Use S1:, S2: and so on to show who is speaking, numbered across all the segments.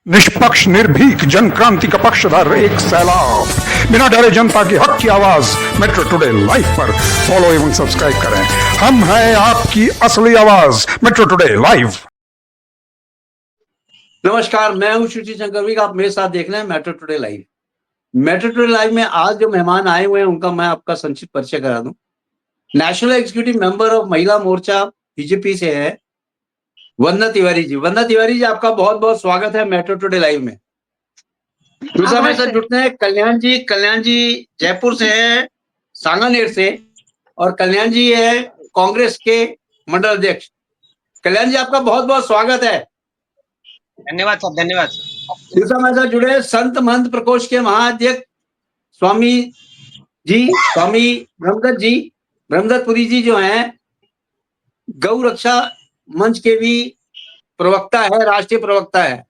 S1: निष्पक्ष निर्भीक जन क्रांति का पक्षधर एक सैलाब, बिना डरे जनता की हक की आवाज मेट्रो टुडे लाइव पर फॉलो एवं सब्सक्राइब करें। हम हैं आपकी असली आवाज, मेट्रो टुडे लाइव।
S2: नमस्कार, मैं हूं शुचि शंकर। आप मेरे साथ देख रहे हैं metro today live. Metro today live में आज जो मेहमान आए हुए हैं उनका मैं आपका संक्षिप्त परिचय करा दूं। नेशनल एग्जीक्यूटिव मेंबर ऑफ महिला मोर्चा बीजेपी से है वंदना तिवारी जी। वंदना तिवारी जी, आपका बहुत बहुत स्वागत है मेट्रो टुडे लाइव में। दूसरा मेरे साथ जुड़ते हैं कल्याण जी। कल्याण जी जयपुर से है, सांगानेर से, और कल्याण जी है कांग्रेस के मंडल अध्यक्ष। कल्याण जी, आपका बहुत बहुत स्वागत है।
S3: धन्यवाद सर, धन्यवाद।
S2: दूसरा मेरे साथ जुड़े संत महंत प्रकोष्ठ के महाअध्यक्ष स्वामी ब्रह्मदत्त जी, ब्रह्मदत्तपुरी जी, जो हैं गौ रक्षा मंच के भी प्रवक्ता है, राष्ट्रीय प्रवक्ता है।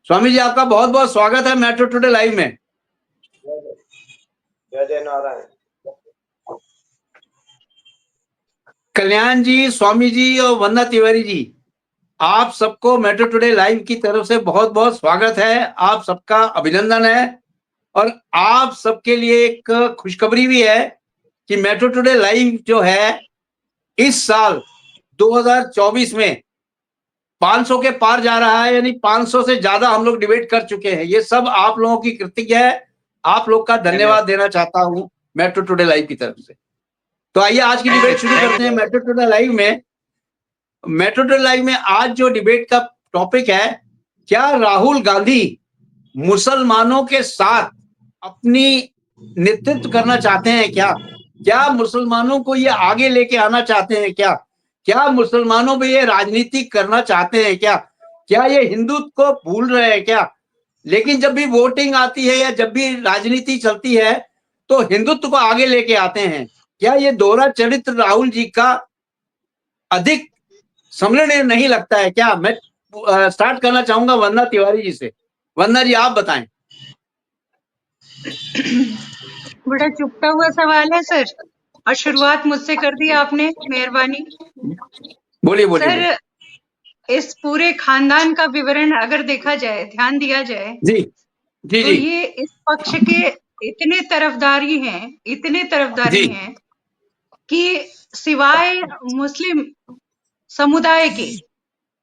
S2: स्वामी जी, आपका बहुत बहुत स्वागत है मेट्रो टुडे लाइव में।
S3: जय जय नारायण।
S2: कल्याण जी, स्वामी जी और वंदना तिवारी जी, आप सबको मेट्रो टुडे लाइव की तरफ से बहुत बहुत स्वागत है। आप सबका अभिनंदन है। और आप सबके लिए एक खुशखबरी भी है कि मेट्रो टुडे लाइव जो है इस साल 2024 में 500 के पार जा रहा है, यानी 500 से ज्यादा हम लोग डिबेट कर चुके हैं। ये सब आप लोगों की कृतिज्ञ है। आप लोग का धन्यवाद देना चाहता हूं मेट्रो टुडे लाइव की तरफ से। तो आइए आज की डिबेट शुरू करते हैं मेट्रो टुडे लाइव में। मेट्रो टुडे लाइव में आज जो डिबेट का टॉपिक है, क्या राहुल गांधी मुसलमानों के साथ अपनी नेतृत्व करना चाहते हैं? क्या मुसलमानों को ये आगे लेके आना चाहते हैं? क्या मुसलमानों में ये राजनीति करना चाहते हैं? क्या ये हिंदुत्व को भूल रहे हैं क्या? लेकिन जब भी वोटिंग आती है या जब भी राजनीति चलती है तो हिंदुत्व को आगे लेके आते हैं। क्या ये दोहरा चरित्र राहुल जी का अधिक संलग्न नहीं लगता है क्या? मैं स्टार्ट करना चाहूंगा वंदना तिवारी जी से। वंदना जी, आप बताएं।
S4: बड़ा चुपता हुआ सवाल है सर, और शुरुआत मुझसे कर दी आपने, मेहरबानी।
S2: बोलिए
S4: सर, इस पूरे खानदान का विवरण अगर देखा जाए, ध्यान दिया जाए,
S2: जी जी
S4: तो
S2: जी
S4: ये इस पक्ष के इतने तरफदारी हैं कि सिवाय मुस्लिम समुदाय के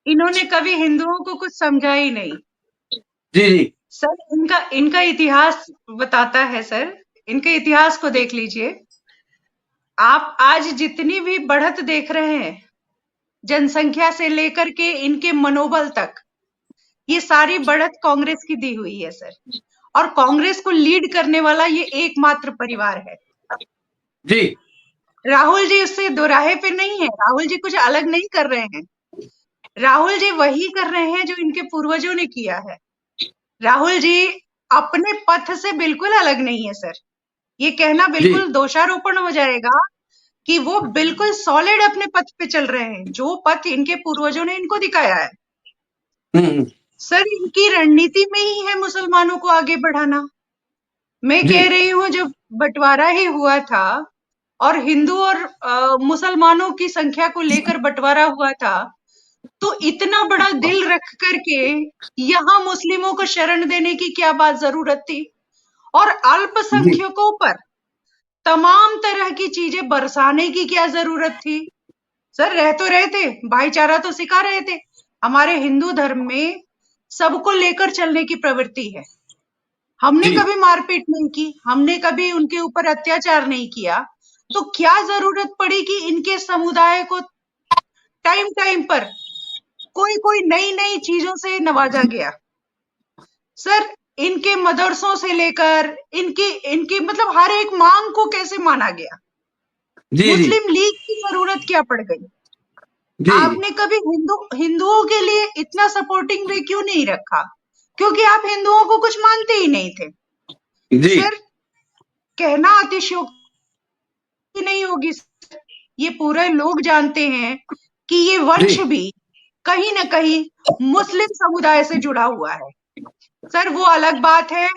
S4: इन्होंने कभी हिंदुओं को कुछ समझा ही नहीं।
S2: जी
S4: सर, इनका इतिहास बताता है सर, इनके इतिहास को देख लीजिए। आप आज जितनी भी बढ़त देख रहे हैं जनसंख्या से लेकर के इनके मनोबल तक, ये सारी बढ़त कांग्रेस की दी हुई है सर। और कांग्रेस को लीड करने वाला ये एकमात्र परिवार है
S2: जी।
S4: राहुल जी उससे दोराहे पे नहीं है। राहुल जी कुछ अलग नहीं कर रहे हैं। राहुल जी वही कर रहे हैं जो इनके पूर्वजों ने किया है। राहुल जी अपने पथ से बिल्कुल अलग नहीं है सर। ये कहना बिल्कुल दोषारोपण हो जाएगा कि वो बिल्कुल सॉलिड अपने पथ पे चल रहे हैं, जो पथ इनके पूर्वजों ने इनको दिखाया है। सर, इनकी रणनीति में ही है मुसलमानों को आगे बढ़ाना। मैं कह रही हूँ, जब बंटवारा ही हुआ था और हिंदू और मुसलमानों की संख्या को लेकर बंटवारा हुआ था, तो इतना बड़ा दिल रख करके यहाँ मुस्लिमों को शरण देने की क्या बात जरूरत थी? और अल्पसंख्यकों पर तमाम तरह की चीजें बरसाने की क्या जरूरत थी? सर, रह तो रहे थे, भाईचारा तो सिखा रहे थे। हमारे हिंदू धर्म में सबको लेकर चलने की प्रवृत्ति है। हमने कभी मारपीट नहीं की, हमने कभी उनके ऊपर अत्याचार नहीं किया। तो क्या जरूरत पड़ी कि इनके समुदाय को टाइम टाइम पर कोई नई चीजों से नवाजा गया? सर, इनके मदरसों से लेकर इनकी मतलब हर एक मांग को कैसे माना गया? मुस्लिम लीग की जरूरत क्या पड़ गई? आपने कभी हिंदुओं के लिए इतना सपोर्टिंग वे क्यों नहीं रखा? क्योंकि आप हिंदुओं को कुछ मानते ही नहीं थे। सर, कहना अतिशयोक्ति नहीं होगी, ये पूरे लोग जानते हैं कि ये वंश भी कहीं ना कहीं मुस्लिम समुदाय से जुड़ा हुआ है। सर, वो अलग बात है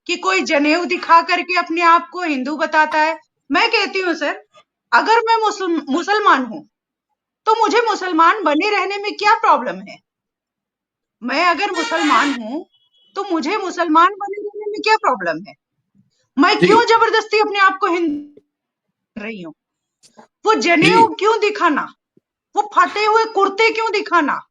S4: कि कोई जनेऊ दिखा करके अपने आप को हिंदू बताता है। मैं कहती हूँ सर, अगर मैं मुसलमान हूं तो मुझे मुसलमान बने रहने में क्या प्रॉब्लम है? मैं अगर मुसलमान हूं तो मुझे मुसलमान बने रहने में क्या प्रॉब्लम है? मैं
S2: जी।
S4: क्यों जबरदस्ती अपने आप को हिंदू कर रही हूँ? वो जनेऊ क्यों दिखाना? वो फटे हुए कुर्ते क्यों दिखाना?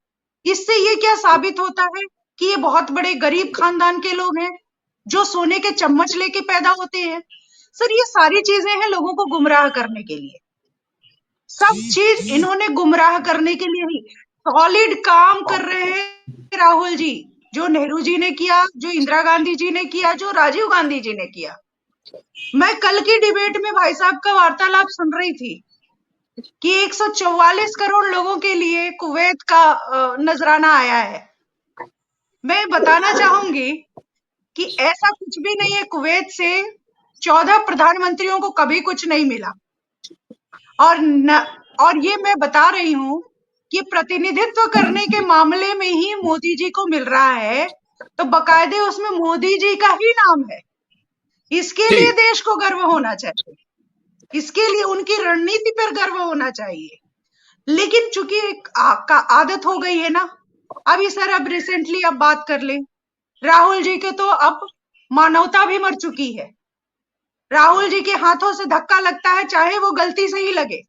S4: इससे ये क्या साबित होता है कि ये बहुत बड़े गरीब खानदान के लोग हैं जो सोने के चम्मच लेके पैदा होते हैं? सर, ये सारी चीजें हैं लोगों को गुमराह करने के लिए। सब चीज इन्होंने गुमराह करने के लिए ही सॉलिड काम कर रहे हैं राहुल जी। जो नेहरू जी ने किया, जो इंदिरा गांधी जी ने किया, जो राजीव गांधी जी ने किया। मैं कल की डिबेट में भाई साहब का वार्तालाप सुन रही थी कि 144 करोड़ लोगों के लिए कुवैत का नजराना आया है। मैं बताना चाहूंगी कि ऐसा कुछ भी नहीं है। कुवैत से 14 प्रधानमंत्रियों को कभी कुछ नहीं मिला। और ये मैं बता रही हूँ कि प्रतिनिधित्व करने के मामले में ही मोदी जी को मिल रहा है, तो बकायदे उसमें मोदी जी का ही नाम है। इसके लिए देश को गर्व होना चाहिए, इसके लिए उनकी रणनीति पर गर्व होना चाहिए। लेकिन चूंकि एक आदत हो गई है ना, अभी सर अब रिसेंटली अब बात कर ले, राहुल जी के तो अब मानवता भी मर चुकी है। राहुल जी के हाथों से धक्का लगता है, चाहे वो गलती से ही लगे,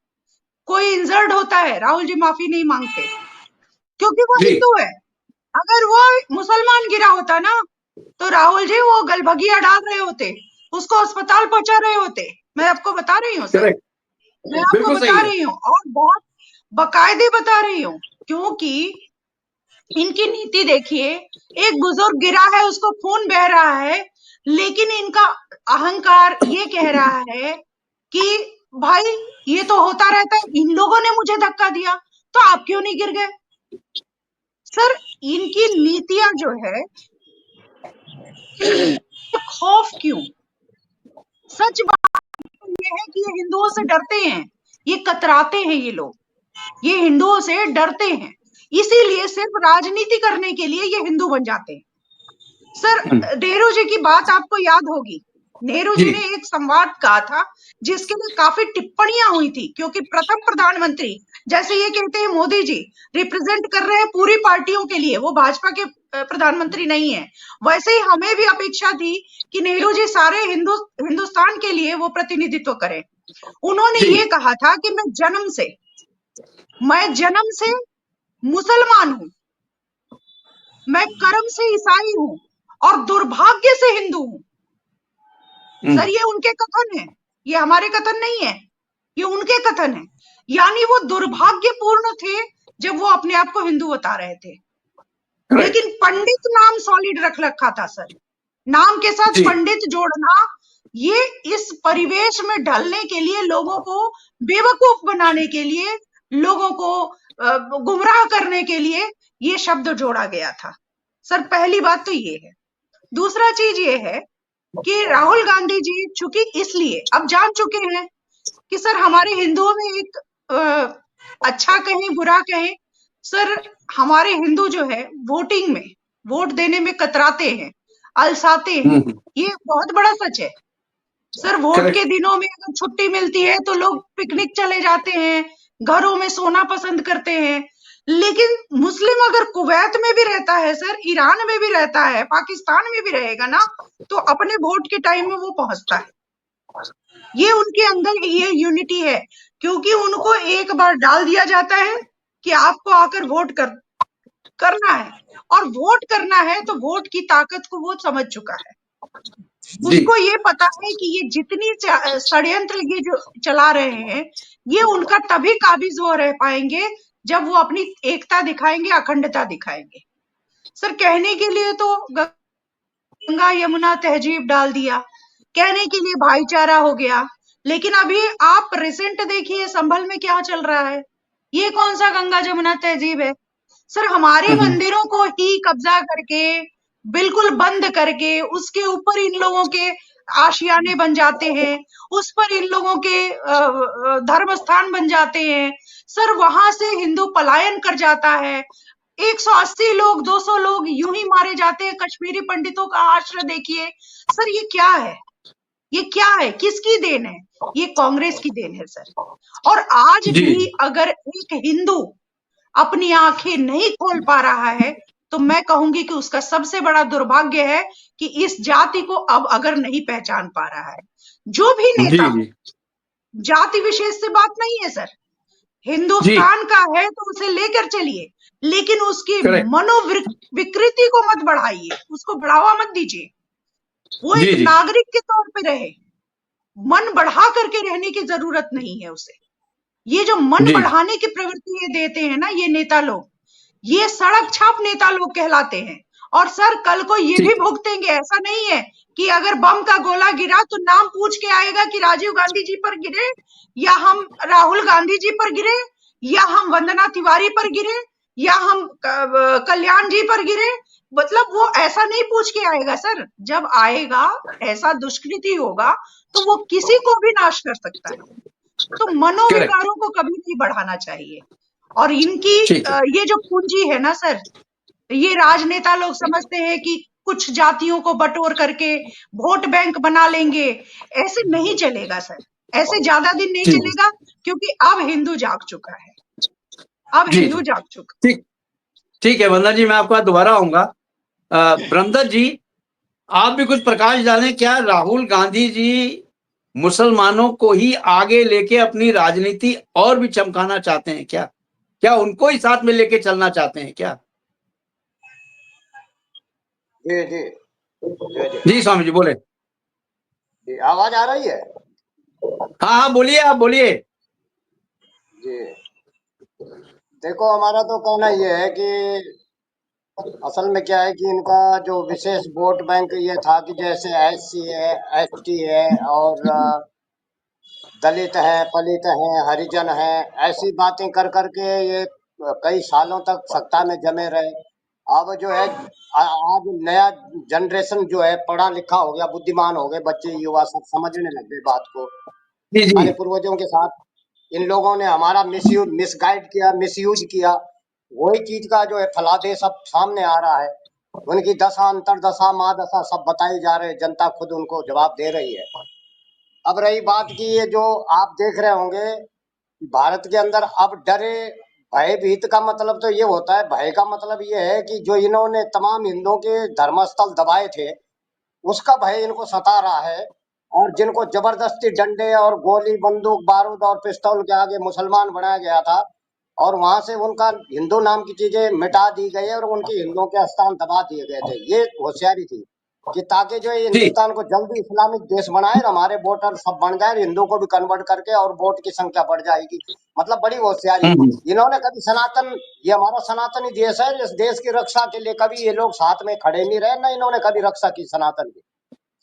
S4: कोई इंजर्ड होता है, राहुल जी माफी नहीं मांगते क्योंकि वो हिंदू है। अगर वो मुसलमान गिरा होता ना, तो राहुल जी वो गलभगिया डाल रहे होते, उसको अस्पताल पहुंचा रहे होते। मैं आपको बता रही हूँ सर, मैं आपको बता रही हूँ, और बहुत बकायदे बता रही हूँ, क्योंकि इनकी नीति देखिए। एक बुजुर्ग गिरा है, उसको खून बह रहा है, लेकिन इनका अहंकार ये कह रहा है कि भाई ये तो होता रहता है, इन लोगों ने मुझे धक्का दिया तो आप क्यों नहीं गिर गए? सर, इनकी नीतियां जो है, खौफ क्यों? सच बात ये है कि ये हिंदुओं से डरते हैं, ये कतराते हैं, ये लोग ये हिंदुओं से डरते हैं, इसीलिए सिर्फ राजनीति करने के लिए ये हिंदू बन जाते हैं। सर, नेहरू जी की बात आपको याद होगी, नेहरू जी ने एक संवाद कहा था जिसके लिए काफी टिप्पणियां हुई थी, क्योंकि प्रथम प्रधानमंत्री, जैसे ये कहते हैं मोदी जी रिप्रेजेंट कर रहे हैं पूरी पार्टियों के लिए, वो भाजपा के प्रधानमंत्री नहीं है, वैसे ही हमें भी अपेक्षा थी कि नेहरू जी सारे हिंदुस्तान के लिए वो प्रतिनिधित्व करें। उन्होंने ये कहा था कि मैं जन्म से मुसलमान हूं, मैं कर्म से ईसाई हूं और दुर्भाग्य से हिंदू हूं। सर, ये उनके कथन है, ये हमारे कथन नहीं है, ये उनके कथन है। यानी वो दुर्भाग्यपूर्ण थे जब वो अपने आप को हिंदू बता रहे थे। लेकिन पंडित नाम सॉलिड रख रखा था सर, नाम के साथ पंडित जोड़ना, ये इस परिवेश में ढलने के लिए, लोगों को बेवकूफ बनाने के लिए, लोगों को गुमराह करने के लिए ये शब्द जोड़ा गया था। सर, पहली बात तो ये है। दूसरा चीज ये है कि राहुल गांधी जी चूंकि इसलिए अब जान चुके हैं कि सर हमारे हिंदुओं में एक अच्छा कहें बुरा कहें, सर हमारे हिंदू जो है वोटिंग में, वोट देने में कतराते हैं, अलसाते हैं, ये बहुत बड़ा सच है। सर, वोट के दिनों में अगर छुट्टी मिलती है तो लोग पिकनिक चले जाते हैं, घरों में सोना पसंद करते हैं। लेकिन मुस्लिम अगर कुवैत में भी रहता है सर, ईरान में भी रहता है, पाकिस्तान में भी रहेगा ना, तो अपने वोट के टाइम में वो पहुंचता है। ये उनके अंदर ये यूनिटी है, क्योंकि उनको एक बार डाल दिया जाता है कि आपको आकर वोट करना है, और वोट करना है तो वोट की ताकत को वो समझ चुका है। उसको ये पता है कि ये जितनी षड्यंत्र ये जो चला रहे हैं, ये उनका तभी काबिज वो रह पाएंगे जब वो अपनी एकता दिखाएंगे, अखंडता दिखाएंगे। सर, कहने के लिए तो गंगा यमुना तहजीब डाल दिया, कहने के लिए भाईचारा हो गया, लेकिन अभी आप रिसेंट देखिए संभल में क्या चल रहा है। ये कौन सा गंगा यमुना तहजीब है? सर, हमारे मंदिरों को ही कब्जा करके, बिल्कुल बंद करके, उसके ऊपर इन लोगों के आशियाने बन जाते हैं, उस पर इन लोगों के धर्म स्थान बन जाते हैं। सर, वहां से हिंदू पलायन कर जाता है, 180 लोग 200 लोग यूं ही मारे जाते हैं। कश्मीरी पंडितों का आश्रय देखिए। सर, ये क्या है? ये क्या है? किसकी देन है? ये कांग्रेस की देन है सर। और आज भी अगर एक हिंदू अपनी आंखें नहीं खोल पा रहा है, तो मैं कहूंगी कि उसका सबसे बड़ा दुर्भाग्य है कि इस जाति को अब अगर नहीं पहचान पा रहा है। जो भी
S2: जी
S4: नेता हो,
S2: जी
S4: जाति विशेष से बात नहीं है सर,
S2: जी
S4: हिंदुस्तान का है तो उसे लेकर चलिए, लेकिन उसकी
S2: करेक्ट
S4: मनोविकृति को मत बढ़ाइए, उसको बढ़ावा मत दीजिए। वो
S2: जी
S4: एक
S2: जी
S4: नागरिक के तौर पे रहे, मन बढ़ा करके रहने की जरूरत नहीं है उसे। ये जो मन
S2: जी
S4: बढ़ाने की प्रवृत्ति ये देते हैं ना ये नेता लोग, ये सड़क छाप नेता लोग कहलाते हैं। और सर कल को ये भी
S2: ठीक
S4: भुगतेंगे। ऐसा नहीं है कि अगर बम का गोला गिरा तो नाम पूछ के आएगा कि राजीव गांधी जी पर गिरे, या हम राहुल गांधी जी पर गिरे, या हम वंदना तिवारी पर गिरे, या हम कल्याण जी पर गिरे। मतलब वो ऐसा नहीं पूछ के आएगा सर। जब आएगा ऐसा दुष्कृति होगा तो वो किसी को भी नाश कर सकता है। तो
S2: करेक्ट
S4: मनोविकारों को कभी नहीं बढ़ाना चाहिए। और इनकी
S2: ठीक है
S4: ये जो पूंजी है ना सर, ये राजनेता लोग समझते हैं कि कुछ जातियों को बटोर करके वोट बैंक बना लेंगे। ऐसे नहीं चलेगा सर, ऐसे ज्यादा दिन नहीं
S2: जी
S4: चलेगा, क्योंकि अब हिंदू जाग चुका है, अब
S2: जी
S4: हिंदू
S2: जी
S4: जाग चुका
S2: ठीक ठीक है वंदना जी, मैं आपके पास दोबारा आऊंगा। ब्रह्मदत्त जी, आप भी कुछ प्रकाश डालें। क्या राहुल गांधी जी मुसलमानों को ही आगे लेके अपनी राजनीति और भी चमकाना चाहते हैं क्या? क्या उनको ही साथ में लेके चलना चाहते हैं क्या?
S5: जी जी जी जी
S2: जी स्वामी जी बोले।
S5: जी, आवाज आ रही है?
S2: हाँ हाँ बोलिए, आप बोलिए।
S5: जी, देखो हमारा तो कहना ये है कि असल में क्या है कि इनका जो विशेष वोट बैंक ये था कि जैसे SC है, ST है और दलित है, पलित है, हरिजन है, ऐसी बातें कर करके ये कई सालों तक सत्ता में जमे रहे। अब जो है आज नया जनरेशन जो है पढ़ा लिखा हो गया, बुद्धिमान हो गए, बच्चे युवा सब समझने लग गए बात को।
S2: जी जी
S5: हमारे पूर्वजों के साथ इन लोगों ने हमारा मिसगाइड किया, मिसयूज किया। वही चीज का जो है फलादेश अब सामने आ रहा है। उनकी दशा, अंतरदशा, महादशा सब बताई जा रहे हैं, जनता खुद उनको जवाब दे रही है। अब रही बात की ये जो आप देख रहे होंगे भारत के अंदर अब डरे, भयभीत का मतलब तो ये होता है, भय का मतलब ये है कि जो इन्होंने तमाम हिंदुओं के धर्मस्थल दबाए थे उसका भय इनको सता रहा है। और जिनको जबरदस्ती डंडे और गोली, बंदूक, बारूद और पिस्तौल के आगे मुसलमान बनाया गया था और वहां से उनका हिंदू नाम की चीजें मिटा दी गई और उनके हिंदुओं के स्थान दबा दिए गए थे। ये होशियारी थी कि ताकि जो ये
S2: जी
S5: हिंदुस्तान को जल्दी इस्लामिक देश बनाए और हमारे वोटर सब बन जाए, हिंदू को भी कन्वर्ट करके और वोट की संख्या बढ़ जाएगी। मतलब बड़ी होशियारी।
S2: हम्म,
S5: इन्होंने कभी सनातन, ये हमारा सनातनी देश है, इस देश की रक्षा के लिए कभी ये लोग साथ में खड़े नहीं रहे, ना इन्होंने कभी रक्षा की सनातन की।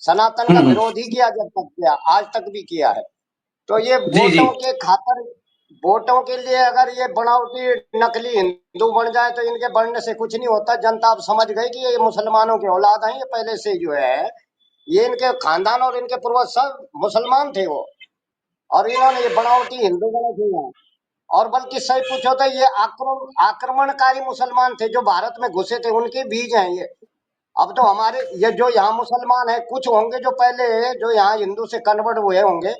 S5: सनातन का
S2: हम्म,
S5: विरोध ही किया, जब तक किया, आज तक भी किया है। तो ये
S2: जी जी
S5: वोटों के खातर, वोटों के लिए अगर ये बनावटी नकली हिंदू बन जाए तो इनके बनने से कुछ नहीं होता। जनता अब समझ गई कि ये मुसलमानों के औलाद हैं, ये पहले से जो है, ये इनके खानदान और इनके पूर्वज सब मुसलमान थे वो, और इन्होंने ये बनावटी हिंदू बने थे यहाँ। और बल्कि सही पूछो तो ये आक्रमणकारी मुसलमान थे जो भारत में घुसे थे, उनके बीज हैं ये। अब तो हमारे ये जो यहाँ मुसलमान है, कुछ होंगे जो पहले जो यहाँ हिंदू से कन्वर्ट हुए होंगे,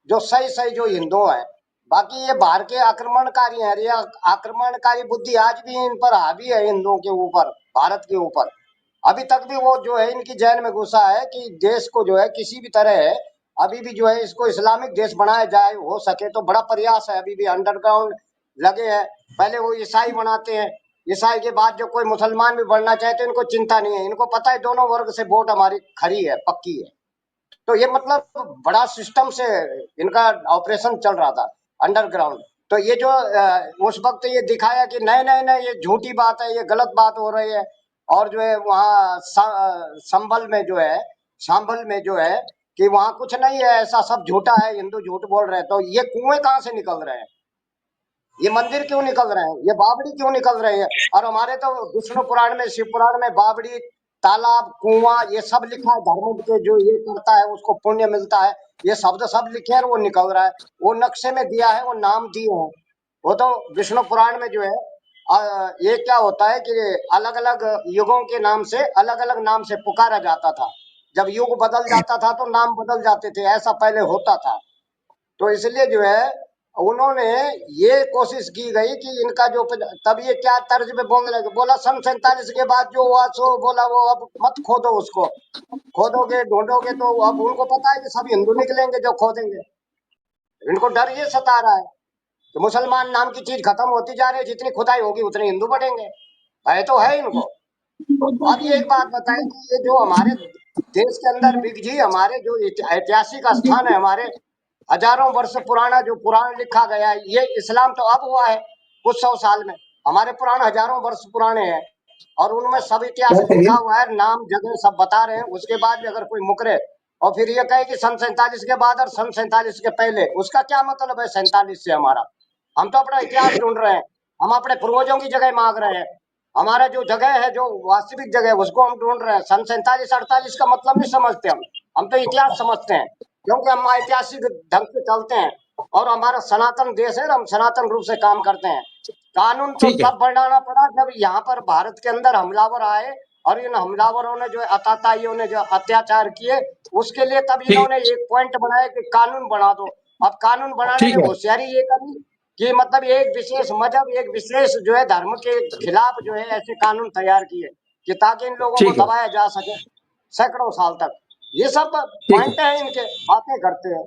S5: जो सही सही जो हिंदू है। बाकी ये बाहर के आक्रमणकारी हैं, ये आक्रमणकारी बुद्धि आज भी इन पर हावी है, हिंदुओं के ऊपर, भारत के ऊपर। अभी तक भी वो जो है इनकी जहन में घुसा है कि देश को जो है किसी भी तरह है, अभी भी जो है इसको इस्लामिक देश बनाया जाए, हो सके तो बड़ा प्रयास है, अभी भी अंडरग्राउंड लगे हैं। पहले वो ईसाई बनाते हैं, ईसाई के बाद जो कोई मुसलमान भी बनना चाहे तो इनको चिंता नहीं है, इनको पता है दोनों वर्ग से वोट हमारी खरी है, पक्की है। तो ये मतलब बड़ा सिस्टम से इनका ऑपरेशन चल रहा था अंडरग्राउंड। तो ये जो उस वक्त ये दिखाया कि नहीं नहीं नहीं ये झूठी बात है, ये गलत बात हो रही है। और जो है वहाँ संभल में जो है, सांभल में जो है कि वहाँ कुछ नहीं है, ऐसा सब झूठा है, हिंदू झूठ बोल रहे हैं। तो ये कुएं कहाँ से निकल रहे हैं, ये मंदिर क्यों निकल रहे हैं, ये बावड़ी क्यों निकल रहे हैं? और हमारे तो विष्णु पुराण में, शिव पुराण में बावड़ी, तालाब, कुआं ये सब लिखा है। धर्म के जो ये करता है उसको पुण्य मिलता है, ये शब्द सब लिखे हैं और वो निकल रहा है। वो नक्शे में दिया है, वो नाम दिए हैं। वो तो विष्णु पुराण में जो है ये क्या होता है कि अलग अलग युगों के नाम से, अलग अलग नाम से पुकारा जाता था। जब युग बदल जाता था तो नाम बदल जाते थे, ऐसा पहले होता था। तो इसलिए जो है उन्होंने ये कोशिश की गई कि इनका जो तब ये क्या तर्ज में बोलने लगे, बोला सन 47 के बाद जो हुआ सो बोला वो अब मत खोदो, उसको खोदोगे ढूंढोगे तो अब उनको पता है कि सब हिंदू निकलेंगे जो खोदेंगे। इनको डर ये सता रहा है कि मुसलमान नाम की चीज खत्म होती जा रही है, जितनी खुदाई होगी उतने हिंदू बढ़ेंगे, भय तो है इनको। अब ये एक बात बताएं कि ये जो हमारे देश के अंदर बिगजी हमारे जो ऐतिहासिक स्थान है, हमारे हजारों वर्ष पुराना जो पुराण लिखा गया है, ये इस्लाम तो अब हुआ है कुछ 100 साल में, हमारे पुराण हजारों वर्ष पुराने हैं और उनमें सब इतिहास लिखा हुआ है, नाम जगह सब बता रहे हैं। उसके बाद भी अगर कोई मुकरे और फिर ये कहे कि सन 47 के बाद और सन 47 के पहले, उसका क्या मतलब है 47 से हमारा? हम तो अपना इतिहास ढूंढ रहे हैं, हम अपने पूर्वजों की जगह मांग रहे हैं, हमारा जो जगह है जो वास्तविक जगह है उसको हम ढूंढ रहे हैं। सन 47 48 का मतलब नहीं समझते हम तो इतिहास समझते हैं, क्योंकि हम ऐतिहासिक ढंग से चलते हैं और हमारा सनातन देश है, हम सनातन रूप से काम करते हैं। कानून तो
S2: ठीक है।
S5: तब बनाना पड़ा जब यहाँ पर भारत के अंदर हमलावर आए और इन हमलावरों ने जो अताताइयों ने जो अत्याचार किए, उसके लिए तब
S2: ठीक
S5: इन्होंने एक पॉइंट बनाया कि कानून बना दो। अब कानून बनाने
S2: ठीक
S5: में
S2: है।
S5: होशियारी ये करी कि मतलब एक विशेष मजहब, एक विशेष जो है धर्म के खिलाफ जो है ऐसे कानून तैयार किए कि ताकि इन लोगों को
S2: ठीक है।
S5: दबाया जा सके सैकड़ों साल तक। ये सब
S2: ठीक है।
S5: पॉइंट है, इनके बातें करते हैं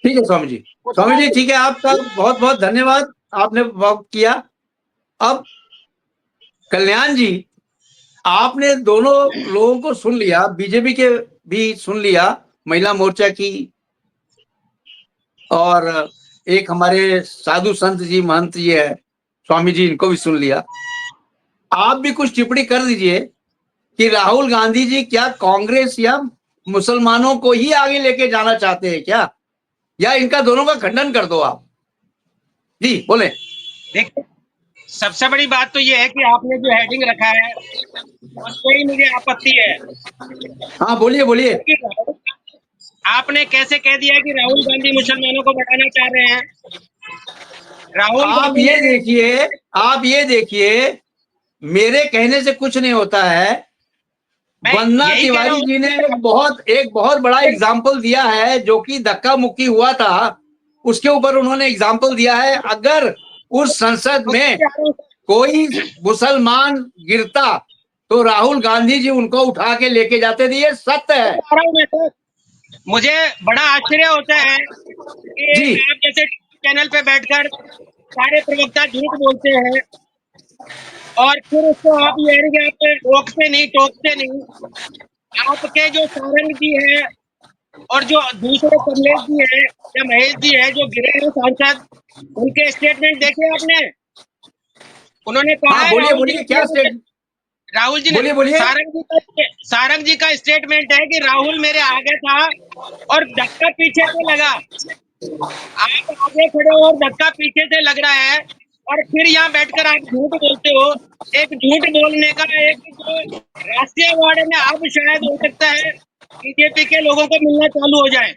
S2: ठीक है स्वामी जी।
S5: कुछ
S2: स्वामी जी
S5: नहीं।
S2: ठीक है, आपका बहुत बहुत धन्यवाद, आपने बहुत किया। अब कल्याण जी, आपने दोनों लोगों को सुन लिया, बीजेपी के भी सुन लिया, महिला मोर्चा की, और एक हमारे साधु संत जी महंत जी है स्वामी जी, इनको भी सुन लिया। आप भी कुछ टिप्पणी कर दीजिए कि राहुल गांधी जी क्या कांग्रेस या मुसलमानों को ही आगे लेके जाना चाहते हैं क्या, या इनका दोनों का खंडन कर दो आप। जी बोले।
S3: देखिए, सबसे बड़ी बात तो ये है कि आपने जो हेडिंग रखा है उस पर ही मुझे आपत्ति है।
S2: हाँ बोलिए बोलिए।
S3: क्योंकि आपने कैसे कह दिया कि राहुल गांधी मुसलमानों को बढ़ाना चाह रहे हैं? राहुल
S2: आप
S3: गांधी
S2: ये
S3: ने
S2: देखिए, आप ये देखिए, मेरे कहने से कुछ नहीं होता है।
S3: मैं
S2: वंदना
S3: यही कह रहा
S2: तिवारी
S3: हूँ।
S2: जी ने एक बहुत बड़ा एग्जाम्पल दिया है, जो कि धक्का मुक्की हुआ था, उसके ऊपर उन्होंने एग्जाम्पल दिया है। अगर उस संसद में कोई मुसलमान गिरता तो राहुल गांधी जी उनको उठा के लेके जाते थे, ये सत्य है।
S3: मुझे बड़ा आश्चर्य होता है कि
S2: जी
S3: आप जैसे चैनल पे बैठकर सारे प्रवक्ता झूठ बोलते हैं और फिर उसको आप ये है कि आप रोकते नहीं, टोकते नहीं। आपके जो सारंग जी है और जो दूसरे कमलेश जी है या महेश जी है जो गिरे हैं सांसद, उनके स्टेटमेंट देखे आपने? उन्होंने कहा
S2: हाँ
S3: है
S2: बोलिए
S3: राहुल जी
S2: बोलिए, क्या स्टेट,
S3: राहुल जी ने
S2: बोलिए बोलिए।
S3: सारंग जी का स्टेटमेंट है कि राहुल मेरे आगे था और धक्का पीछे से लगा। आप आगे खड़े हो और धक्का पीछे से लग रहा है और फिर यहाँ बैठकर आप झूठ बोलते हो। एक झूठ बोलने का एक जो राष्ट्रीय अवार्ड है ना, अब शायद हो सकता है बीजेपी के लोगों को मिलना चालू हो जाए।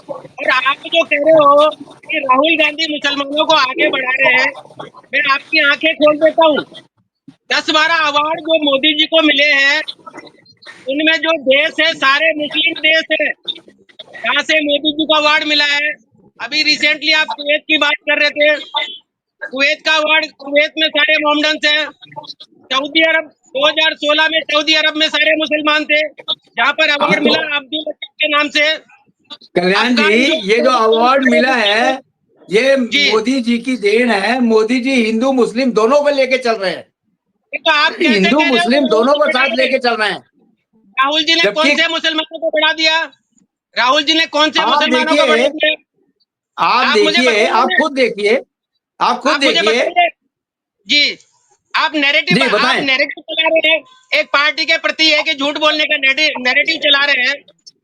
S3: और आप जो कह रहे हो कि राहुल गांधी मुसलमानों को आगे बढ़ा रहे हैं, मैं आपकी आंखें खोल देता हूँ। 10-12 अवार्ड जो मोदी जी को मिले हैं, उनमें जो देश है सारे मुस्लिम देश है। कहाँ से मोदी जी को अवार्ड मिला है? अभी रिसेंटली आप कुवैत की बात कर रहे थे, कुवैत का अवार्ड, कुवैत में सारे मोमडन्स हैं। सऊदी अरब 2016 में सऊदी अरब में सारे मुसलमान थे, जहाँ पर अवार्ड मिला अब्दुल लतीफ के नाम से।
S2: कल्याण जी, ये जो अवार्ड मिला है ये
S3: जी,
S2: मोदी जी की देन है। मोदी जी हिंदू मुस्लिम दोनों को लेके चल रहे हैं,
S3: तो आप कैसे
S2: हिंदू
S3: कह रहे हो
S2: मुस्लिम
S3: कि
S2: दोनों
S3: राहुल
S2: को
S3: जी बढ़ा
S2: साथ
S3: रहे हैं?
S2: लेके चल रहे हैं।
S3: राहुल जी ने कौन
S2: जबकि
S3: से मुसलमानों को बढ़ा दिया? राहुल जी ने कौन से
S2: आप
S3: मुसलमानों को बढ़ा
S2: देखिए,
S3: दिया?
S2: आप
S3: आप मुझे
S2: देखिए,
S3: बताइए
S2: आप
S3: ना,
S2: खुद देखिए, आप खुद
S3: आप मुझे
S2: देखिए।
S3: बताइए। जी, आप
S2: जी बताएं।
S3: नैरेटिव चला रहे हैं, एक पार्टी के प्रति है कि झूठ बोलने का नैरेटिव चला रहे हैं,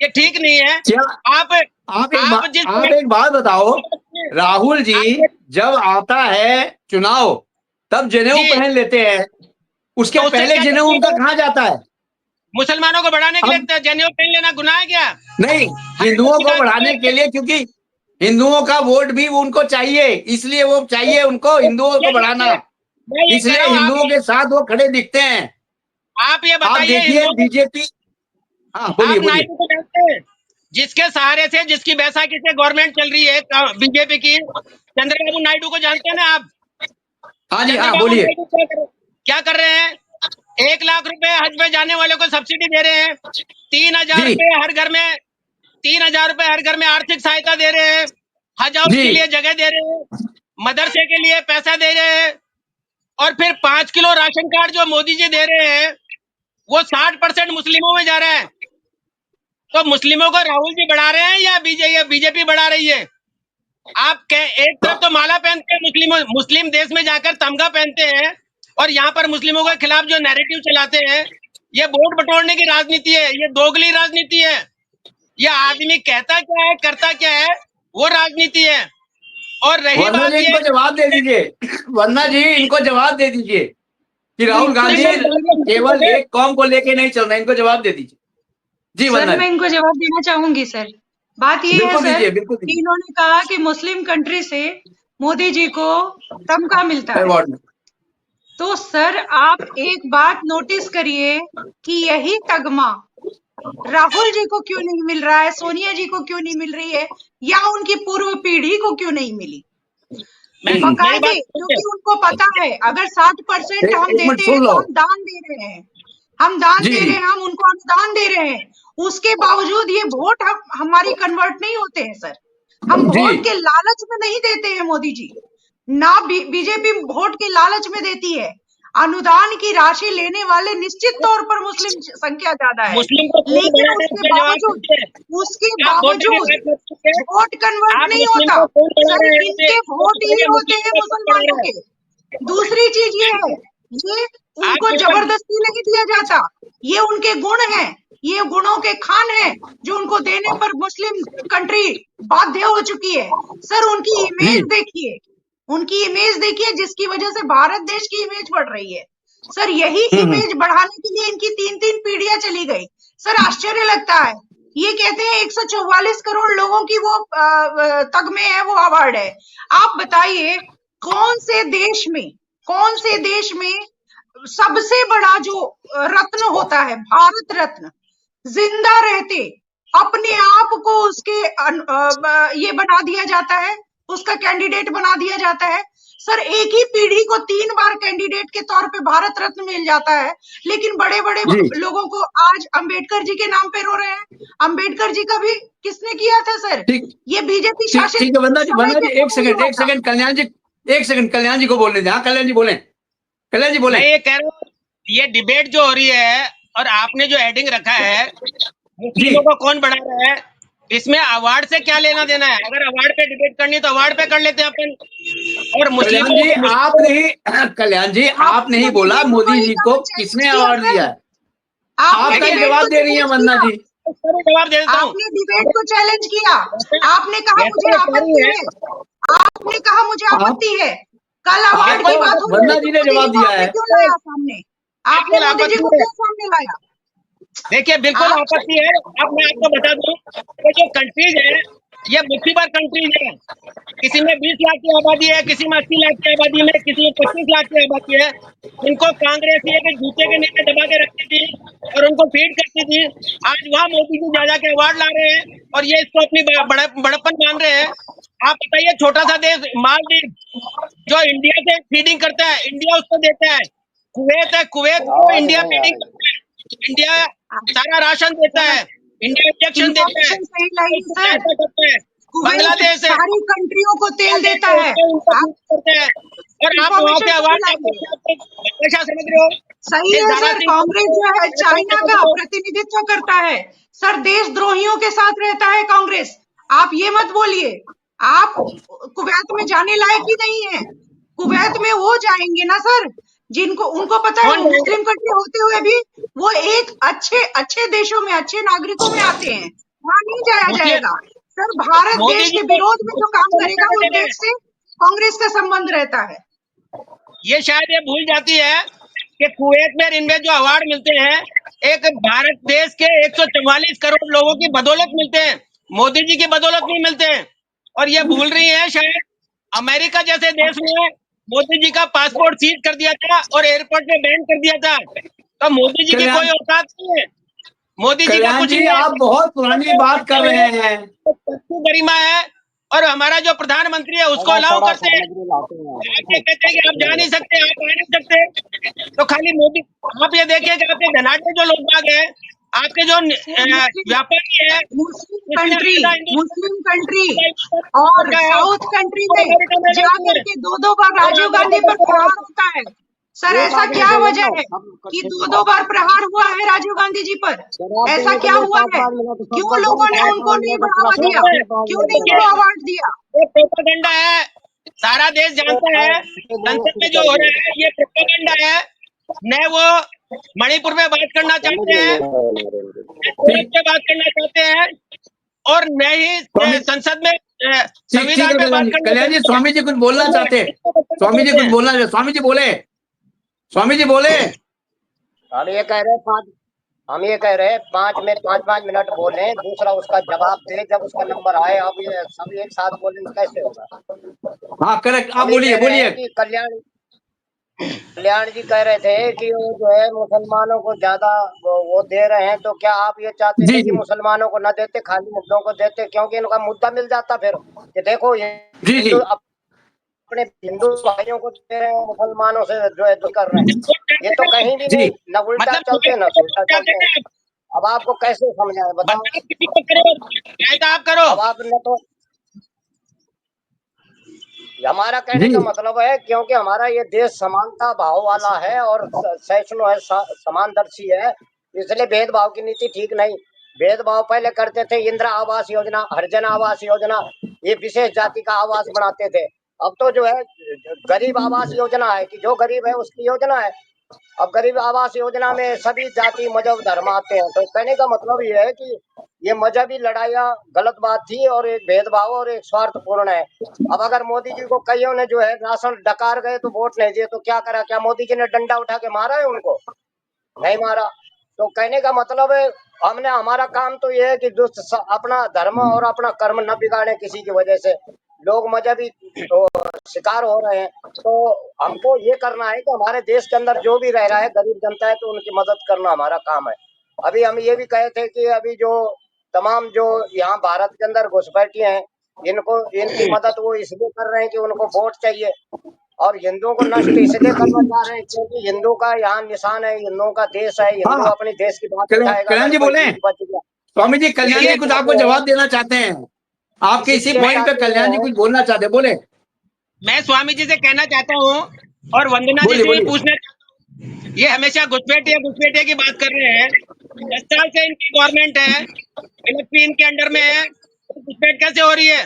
S3: ये ठीक नहीं है।
S2: क्या
S3: आप आप जिस
S2: आप एक बात बताओ, राहुल जी
S3: आप,
S2: जब आता है चुनाव तब जनेऊ
S3: जी,
S2: पहन लेते हैं, उसके
S3: तो उससे
S2: पहले
S3: क्या
S2: जनेऊ उनका
S3: तकलीफ है?
S2: कहाँ जाता है?
S3: मुसलमानों को बढ़ाने के
S2: अब
S3: लिए जनेऊ पहन लेना गुनाह है क्या?
S2: नहीं,
S3: हरियाणा
S2: हिंदुओं
S3: की
S2: को
S3: गांधी
S2: बढ़ाने के लिए, क्योंकि हिंदुओं का वोट भी उनको चाहिए, इसलिए वो चाहिए उनको हिंदुओं को बढ़ाना,
S3: मैं ये कह
S2: इसलिए
S3: रहा हूँ,
S2: हिंदुओं के साथ वो खड़े दिखते हैं।
S3: आप ये
S2: आप
S3: बताइए
S2: देखिए
S3: हिंदुओं को,
S2: बीजेपी। हाँ बोलिए
S3: आप
S2: बोलिए।
S3: नायडू को जानते हैं? जिसके सहारे से, जिसकी बैसाखी से गवर्नमेंट चल रही है बीजेपी की, चंद्रबाबू नायडू को जानते हैं ना आप?
S2: हाँ जी, हाँ
S3: चंद्रबाबू
S2: बोलिए।
S3: नायडू क्या कर रहे हैं? 1 लाख रुपए हज पे जाने वालों को सब्सिडी दे रहे हैं। 3,000
S2: जी
S3: रुपए हर घर में, 3,000 रुपए हर घर में आर्थिक सहायता दे रहे हैं। हज हाउस
S2: जी
S3: के लिए जगह दे रहे हैं, मदरसे के लिए पैसा दे रहे हैं। और फिर 5 किलो राशन कार्ड जो मोदी जी दे रहे हैं, वो 60% मुस्लिमों में जा रहा है। तो मुस्लिमों को राहुल जी बढ़ा रहे हैं या बीजेपी बढ़ा रही है? आप एक तरफ तो माला पहनते हैं, मुस्लिम देश में जाकर तमगा पहनते हैं, और यहाँ पर मुस्लिमों के खिलाफ जो नैरेटिव चलाते हैं, ये वोट बटोरने की राजनीति है, ये दोगली राजनीति है। ये आदमी कहता क्या है, करता क्या है, वो राजनीति है। और रही
S2: वर्मा
S3: बात
S2: जी,
S3: ये,
S2: इनको जवाब दे दीजिए। वर्मा जी, इनको जवाब दे दीजिए कि राहुल गांधी केवल एक कौम को लेके नहीं चल रहे, इनको जवाब दे दीजिए। जी
S4: सर,
S2: वर्मा
S4: मैं
S2: जी,
S4: इनको जवाब देना चाहूंगी सर। बात ये है
S2: बिल्कुल
S4: सर
S2: दीजिए, बिल्कुल
S4: कि
S2: दीजिए।
S4: इन्होंने कहा कि मुस्लिम कंट्री से मोदी जी को तमगा मिलता है।
S2: अवार्ड में
S4: तो सर आप एक बात नोटिस करिए कि यही तगमा राहुल जी को क्यों नहीं मिल रहा है, सोनिया जी को क्यों नहीं मिल रही है, या उनकी पूर्व पीढ़ी को क्यों नहीं मिली?
S3: मेरी
S4: बकायदे,
S3: बात
S4: क्योंकि उनको पता है अगर 60% हम
S2: एक मिनट
S4: देते हैं
S2: सुन
S4: तो
S2: लो।
S4: हम दान दे रहे हैं, हम दान
S2: जी
S4: दे रहे हैं, हम उनको अनुदान दे रहे हैं। उसके बावजूद ये वोट हमारी कन्वर्ट नहीं होते हैं सर। हम
S2: जी
S4: वोट के लालच में नहीं देते हैं मोदी जी, ना बीजेपी वोट के लालच में देती है। अनुदान की राशि लेने वाले निश्चित तौर पर मुस्लिम संख्या ज्यादा है,
S3: मुस्लिम को कौन
S4: लेकिन
S3: बढ़ा रहा है,
S4: उसके
S3: इसका जवाब
S4: बावजूद
S3: दीजिए। आप वोटर की बात मत कीजिए।
S4: वोट कन्वर्ट
S3: आप
S4: नहीं
S3: मुस्लिम
S4: होता
S3: को कौन बढ़ा
S4: सर,
S3: रहे हैं?
S4: इनके वोट ही होते हैं
S3: मुस्लिम को कौन बढ़ा
S4: मुसलमानों
S3: रहा है?
S4: के। दूसरी चीज ये है, ये
S3: आप
S4: उनको जबरदस्ती नहीं दिया जाता, ये उनके गुण हैं, ये गुणों के खान हैं जो उनको देने पर मुस्लिम कंट्री बाध्य हो चुकी है। सर उनकी
S2: जी
S4: इमेज देखिए, उनकी इमेज देखिए, जिसकी वजह से भारत देश की इमेज बढ़ रही है। सर यही इमेज बढ़ाने के लिए इनकी 3-3 पीढ़ियां चली गई। सर आश्चर्य लगता है, ये कहते हैं 144 करोड़ लोगों की वो तगमे है, वो अवार्ड है। आप बताइए कौन से देश में सबसे बड़ा जो रत्न होता है, भारत रत्न, जिंदा रहते अपने आप को उसके ये बना दिया जाता है, उसका कैंडिडेट बना दिया जाता है। सर एक ही पीढ़ी को 3 बार कैंडिडेट के तौर पे भारत रत्न मिल जाता है, लेकिन बड़े बड़े
S2: जी
S4: लोगों को आज अंबेडकर जी के नाम पे रो रहे हैं। अंबेडकर जी का भी किसने किया था सर?
S2: ठीक
S4: ये बीजेपी
S2: ठीक
S4: शासित
S2: ठीक है वंदना जी,
S4: समय
S2: वंदना
S4: पे
S2: जी,
S4: क्यों
S2: एक
S4: नहीं हुआ था?
S2: सेकंड कल्याण जी, एक सेकंड कल्याण जी को बोलने दें। हाँ कल्याण जी बोले, कल्याण जी बोले।
S3: मैं ये कह रहा हूँ, ये डिबेट जो हो रही है और आपने जो हेडिंग रखा है,
S2: जी
S3: मुस्लिमों को कौन बढ़ा रहा है, इसमें अवार्ड से क्या लेना देना है? अगर अवार्ड पे डिबेट करनी है तो अवार्ड पे कर लेते हैं अपन। और
S2: कल्याण जी, आपने ही कल्याण जी, आपने ही बोला
S4: डिबेट को
S2: मोदी
S4: वही
S2: जी
S4: तो
S2: को
S4: चैलेंज
S2: किसने
S4: किया
S2: अवार्ड
S4: सर,
S2: दिया है?
S4: आपने
S2: आप कहीं
S4: डिबेट
S2: जवाब
S4: को
S2: दे रही हैं
S4: चैलेंज
S2: वंदना
S4: किया,
S2: जी।
S3: जवाब दे देता हूँ।
S4: आपने डिबेट को चैलेंज किया, आपने कहा
S3: वैसे
S4: मुझे
S3: ये कह
S4: आपत्ति
S3: रही
S4: है, आपने कहा मुझे
S2: आप
S4: आपत्ति है। कल अवार्ड की
S2: आपको
S4: बात हो रही
S2: वंदना
S4: थी
S2: जी
S4: तो
S2: ने
S4: मोदी जी
S2: जवाब
S4: को
S2: दिया
S4: आपने
S2: है।
S4: क्यों लाया सामने? आपने
S3: बिल्कुल
S4: मोदी जी
S3: आपत्ति
S4: को
S3: है।
S4: क्यों सामने लाया?
S3: देखिए बिल्कुल
S4: आप
S3: आपत्ति है। अब मैं आपको बता दूं, ये जो कंट्रीज है, ये मुट्ठीभर कंट्रीज है। किसी में 20 लाख की आबादी है, किसी में 80 लाख की आबादी में, किसी में 25 लाख की आबादी है। इनको कांग्रेस ये के जूते के नीचे दबा के रखती थी और उनको फीड करती थी। आज वहाँ मोदी जी जा जाके अवार्ड ला रहे हैं और ये इसको अपनी बड़प्पन मान रहे हैं। आप बताइए, छोटा सा देश मालदीव जो इंडिया से फीडिंग करता है, इंडिया उसको देता है। कुवैत है, कुवैत को
S5: आवाज
S3: इंडिया
S5: नहीं आ
S3: फीडिंग
S5: रही।
S3: करता है। इंडिया सारा राशन देता है, इंडिया इंजेक्शन देता है,
S4: इंफॉर्मेशन सही लाइए
S3: उसको
S4: सर।
S3: सहायता करता है।
S4: कुवैत
S3: बांग्लादेश है,
S4: सारी कंट्रियों को तेल देता है।
S3: उनको
S4: आप
S3: फीड करते हैं और आप वहां
S4: इंफॉर्मेशन
S3: से
S4: सही
S3: अवार्ड
S4: लाइए।
S3: कैसा समझ रहे हो?
S4: सही
S3: ये
S4: है
S3: दारा
S4: सर,
S3: सिंह
S4: कांग्रेस जो है चाइना
S3: समझ
S4: का
S3: रहे हो?
S4: प्रतिनिधित्व करता है सर, देशद्रोहियों के साथ रहता है कांग्रेस। आप ये मत बोलिए, आप कुवैत में जाने लायक ही नहीं है। कुवैत में वो जाएंगे ना सर जिनको उनको पता है
S3: कौन जाएंगे?
S4: मुस्लिम कंट्री होते हुए भी वो एक अच्छे अच्छे देशों में, अच्छे नागरिकों में आते हैं, वहां नहीं जाया
S3: मुझे
S4: जाएगा सर। भारत
S3: मोदी
S4: देश
S3: जी
S4: के
S3: को
S4: विरोध में जो काम करेगा उस
S3: देना है।
S4: देश से कांग्रेस का संबंध रहता है।
S3: ये शायद ये भूल जाती है कि कुवैत में इनमें जो अवार्ड मिलते हैं, एक भारत देश के 144 करोड़ लोगों की बदौलत मिलते हैं, मोदी जी की बदौलत नहीं मिलते हैं। और ये भूल रही है शायद, अमेरिका जैसे देश में मोदी जी का पासपोर्ट सीज कर दिया था और एयरपोर्ट में बैन कर दिया था। तो मोदी जी की
S2: कल्याण
S3: कोई औकात नहीं है। मोदी जी का
S2: कल्याण
S3: कुछ
S2: जी
S3: नहीं है।
S2: आप बहुत पुरानी बात कर रहे हैं।
S3: सबकी गरिमा है और हमारा जो प्रधानमंत्री है उसको
S5: सड़ा
S3: अलाउ
S5: सड़ा
S3: करते हैं।
S5: सामग्री लाते हैं
S3: आप ये कहते हैं कि आप जा नहीं सकते, आप आ नहीं सकते, तो खाली मोदी। आप ये देखिए कि आपके धनाढ्य जो लोग बाग हैं, आपके जो व्यापारी है,
S4: मुस्लिम
S3: इसमें
S4: कंट्री,
S3: आधा हिंदुस्तान
S4: मुस्लिम कंट्री और
S3: का है
S4: साउथ कंट्री
S3: और
S4: में
S3: अमेरिका में
S4: जा
S3: रहती है
S4: करके दो बार
S3: और
S4: राजीव गांधी पर प्रहार होता है। सर
S5: एक
S4: ऐसा
S5: आदमी
S4: क्या
S5: बोले
S4: वजह
S5: ना
S4: है
S5: सब
S4: कि
S5: इकट्ठे
S4: दो बार प्रहार हुआ है राजीव गांधी जी पर?
S5: शराब
S4: ऐसा
S5: पीने के
S4: क्या
S5: लिए
S4: हुआ है?
S5: 5-5 मिनट सब
S4: क्यों
S5: बढ़
S4: लोगों
S5: जाए,
S4: ने उनको
S5: 5-5
S4: नहीं
S5: मिनट
S4: बढ़ावा
S5: प्रश्न
S4: दिया?
S5: फिर 5
S4: क्यों
S5: मिनट
S4: नहीं
S5: बढ़
S4: उनको
S5: जाए।
S4: अवार्ड दिया?
S3: ये प्रोपेगेंडा है, सारा देश जानता है।
S5: ये बोलना
S3: संसद
S5: शुरू
S3: में जो
S5: कर
S3: हो
S5: दिए,
S3: रहा है ये प्रोपेगेंडा है। न वो मणिपुर में बात करना
S5: समझ
S3: चाहते हैं,
S5: नहीं
S3: न सूरत पे बात करना चाहते हैं और न ही
S2: स्वामी
S3: संसद में
S2: ठीक ठीक
S3: संविधान
S2: है
S3: पे बात
S2: कल्याण जी,
S3: करना
S2: कल्याण जी
S3: चाहते हैं।
S2: स्वामी जी कुछ बोलना चाहते हैं। स्वामी जी कुछ बोलना चाहते, स्वामी जी बोले, स्वामी जी बोले।
S5: हम ये कह रहे हैं 5 मिनट बोले, दूसरा उसका जवाब दे, जब उसका नंबर आए। अब ये सब एक साथ बोले तो कैसे होगा?
S2: हाँ करेक्ट, आप
S5: हम ये
S2: बोलिए
S5: कह रहे
S2: बोलिए।
S5: हैं कि कल्याण जी कह रहे थे कि वो जो है मुसलमानों को ज्यादा वो दे रहे हैं, तो क्या आप ये चाहते
S2: जी
S5: थे कि
S2: जी
S5: मुसलमानों को न देते, खाली मुद्दों को देते? क्योंकि इनका मुद्दा मिल जाता फिर कि देखो ये
S2: जी जी।
S5: हिंदू अपने हिंदू भाइयों को दे रहे हैं, मुसलमानों से जो है कर रहे हैं। ये तो कहीं भी नहीं,
S3: मतलब
S5: न उल्टा चलते न सीधा
S3: चाहते
S5: चलते हैं।
S3: हैं
S5: अब आपको कैसे समझाए बताओ?
S3: बदनाम किसी को करो, चाहे आप करो।
S5: अब आपने तो हमारा कहने का
S2: जी
S5: मतलब है, क्योंकि हमारा ये देश समानता भाव वाला है और सहिष्णु है, समानदर्शी है, इसलिए भेदभाव की नीति ठीक नहीं। भेदभाव पहले करते थे, इंदिरा आवास योजना, हरिजन आवास योजना, ये विशेष जाति का आवास बनाते थे। अब तो जो है गरीब आवास योजना है कि जो गरीब है उसकी योजना है। अब गरीब आवास योजना में सभी जाति मजहब धर्म आते हैं, तो कहने का मतलब ये है कि ये मजहबी लड़ाइयाँ गलत बात थी और एक भेदभाव और एक स्वार्थपूर्ण है। अब अगर मोदी जी को कईयों ने जो है राशन डकार गए तो वोट नहीं दिए, तो क्या करा? क्या मोदी जी ने डंडा उठा के मारा है उनको? नहीं मारा। तो कहने का मतलब है, हमने हमारा काम तो ये है कि जो अपना धर्म और अपना कर्म न बिगाड़े किसी की वजह से। लोग मजहबी तो शिकार हो रहे हैं, तो हमको ये करना है कि हमारे देश के अंदर जो भी रह रहा है गरीब जनता है, तो उनकी मदद करना हमारा काम है। अभी हम ये भी कहे थे कि अभी जो तमाम जो यहाँ भारत के अंदर घुसपैठिए हैं, इनको इनकी मदद वो इसलिए कर रहे हैं कि उनको वोट चाहिए, और हिंदुओं को नष्ट इसलिए करना चाह रहे हैं क्योंकि हिंदू का यहाँ निशान है, हिंदुओं का देश है, हिंदू
S2: हाँ
S5: अपने देश की बात
S2: कल्याण,
S5: उठाएगा
S2: कल्याण
S5: अगर
S2: जी
S5: कोई
S2: बोले।
S5: जीत बच गया।
S2: स्वामी जी कल्याण
S3: देखिए
S2: जी
S5: इसीलिए
S2: कुछ आपको
S5: चाहते हैं,
S2: जवाब देना चाहते हैं, आपके इसी
S5: इसीलिए
S2: पॉइंट पे
S5: चाहते
S2: कल्याण जी
S5: हैं।
S2: कुछ बोलना चाहते हैं, बोले
S3: मैं स्वामी जी से कहना चाहता हूँ और वंदना जी
S2: बोलिए
S3: से भी
S2: बोलिए।
S3: पूछना चाहता हूँ, ये हमेशा घुसपैठिए की बात कर रहे हैं। 10 साल से इनकी गवर्नमेंट है, मिलिट्री इनके अंडर में है, तो घुसपैठ कैसे हो रही है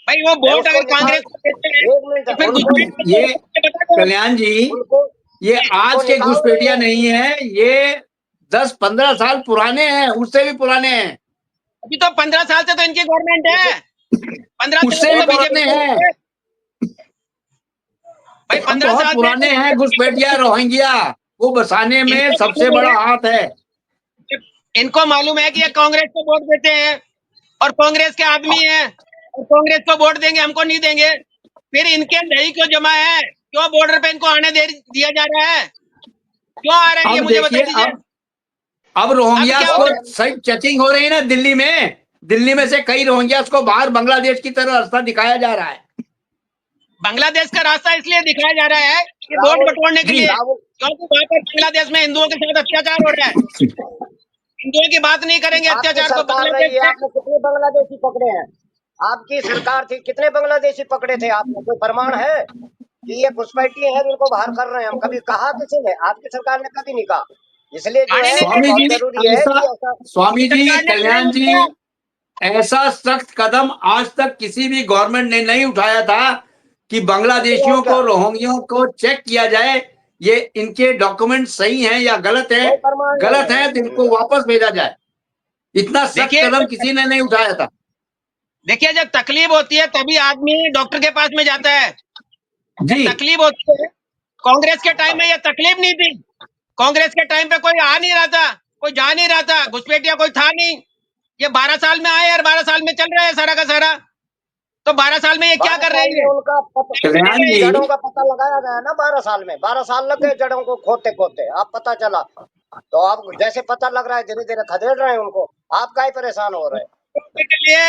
S3: भाई? वो
S5: नहीं,
S3: वोट
S5: उसको
S3: अगर
S5: निकाल,
S3: कांग्रेस को देते हैं
S5: एक मिनट,
S3: तो फिर
S5: उनको
S3: घुसपैठ कैसे
S2: ये
S3: होती है? बता दो।
S2: कल्याण जी,
S5: उनको
S2: ये
S5: उनको
S2: आज के
S5: निकाल रहे
S2: घुसपैठिया
S5: हैं।
S2: नहीं है, ये 10-15 साल पुराने हैं, उससे भी पुराने हैं,
S3: अभी तो 15 साल से तो इनकी गवर्नमेंट
S5: इसे
S3: है, 15 साल
S2: उससे
S3: से
S2: भी
S3: तो
S2: पुराने
S3: बीजेपी
S2: हैं,
S3: है भाई।
S2: हम
S3: 15
S2: बहुत
S3: साल से
S2: पुराने हैं। घुसपैठिया रोहिंग्या वो बसाने में
S3: इनको
S2: सबसे
S3: मालूम
S2: बड़ा
S3: है,
S2: हाथ है।
S3: इनको मालूम है कि ये कांग्रेस को वोट देते हैं और कांग्रेस के आदमी हैं और कांग्रेस को वोट देंगे, हमको नहीं देंगे। फिर इनके दही क्यों जमा है? क्यों बॉर्डर पे इनको आने दिया जा रहा है? क्यों आ रहे हैं ये
S2: अब
S3: मुझे बता
S2: देखिए,
S3: दीजिए।
S2: अब
S3: अब
S2: रोहिंग्यास
S3: क्या हो
S2: को
S3: रहा है?
S2: सही चेकिंग हो रही है ना दिल्ली में, दिल्ली में से कई रोहिंग्यास को बाहर बांग्लादेश की तरफ रास्ता दिखाया जा रहा है।
S3: बांग्लादेश का रास्ता इसलिए दिखाया जा रहा है कि वोट
S5: राहुल
S3: बटोरने के
S2: जी
S3: लिए,
S5: राहुल
S3: क्योंकि वहां पर बांग्लादेश में हिंदुओं के साथ अत्याचार हो रहा है। हिंदुओं की बात नहीं करेंगे
S5: आपकी
S3: अत्याचार को
S5: सरकार
S3: बांग्लादेश
S5: रही है,
S3: में।
S5: आपने कितने बांग्लादेशी पकड़े हैं? आपकी सरकार थी, कितने बांग्लादेशी पकड़े थे आपने? कोई प्रमाण है कि ये घुसपैठिए हैं जिनको बाहर कर रहे हैं? हम कभी कहा किसी ने? आपकी सरकार ने कभी नहीं कहा। इसलिए जो
S3: गाड़ी
S5: है
S3: नहीं
S5: ये
S2: स्वामी
S3: चढ़ी
S2: जी
S5: बहुत
S3: थी,
S5: जरूरी है
S2: ऐसा,
S5: कि ऐसा
S2: स्वामी जी
S3: सरकार ने खड़ा
S2: कल्याण
S3: नहीं
S2: जी,
S3: किया।
S2: ऐसा सख्त कदम आज तक किसी भी गवर्नमेंट ने नहीं उठाया था कि बांग्लादेशियों
S5: क्या
S2: को, रोहिंग्यों को चेक किया जाए ये इनके डॉक्यूमेंट सही हैं या गलत है,
S5: कोई प्रमाण नहीं
S2: गलत है तो
S5: है।
S2: इनको वापस भेजा जाए। इतना सख्त
S3: देखिए
S2: कदम किसी ने नहीं उठाया था।
S3: देखिए जब तकलीफ होती है तभी आदमी डॉक्टर के पास में जाता है। जब
S2: जी
S3: तकलीफ होती है, कांग्रेस के टाइम में ये तकलीफ नहीं थी। कांग्रेस के टाइम पे कोई आ नहीं रहा था, कोई जा नहीं रहा था, घुसपैठिया कोई था नहीं। ये 12 साल में आए और 12 साल में चल रहा है सारा का सारा। तो 12 साल में ये क्या
S5: 12
S3: कर रहे
S5: साल में
S3: हैं?
S5: उनका
S2: कल्याण जी
S5: जड़ों का पता लगाया गया ना। 12 साल में 12 साल लग गए जड़ों को खोदते खोदते, आप पता चला। तो आप जैसे पता लग रहा है धीरे धीरे खदेड़ रहे हैं उनको, आप काहे परेशान हो रहे हैं?
S3: के लिए